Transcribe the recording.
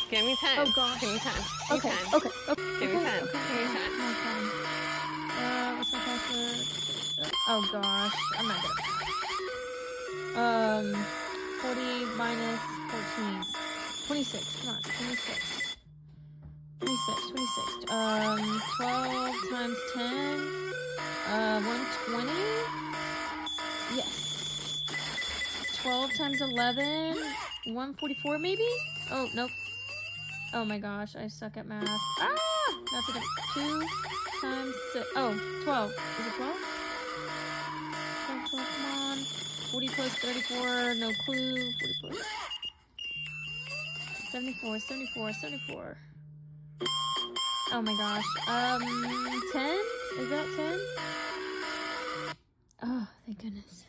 Give me 10. Oh, gosh. Give me 10. Okay, okay, okay. Give me 10. Okay. Give me 10. No problem. What's my password? Oh gosh, I'm not good at math. 40 minus 14. 26, come on, 26. 26. 12 times 10. 120? Yes. 12 times 11. 144 maybe? Oh, nope. Oh my gosh, I suck at math. Ah! That's okay. 2 times 6. Oh, 12. Is it 12? 12, come on. 40 plus 34, no clue. 40 plus 74. Oh my gosh. 10? Is that 10? Oh, thank goodness.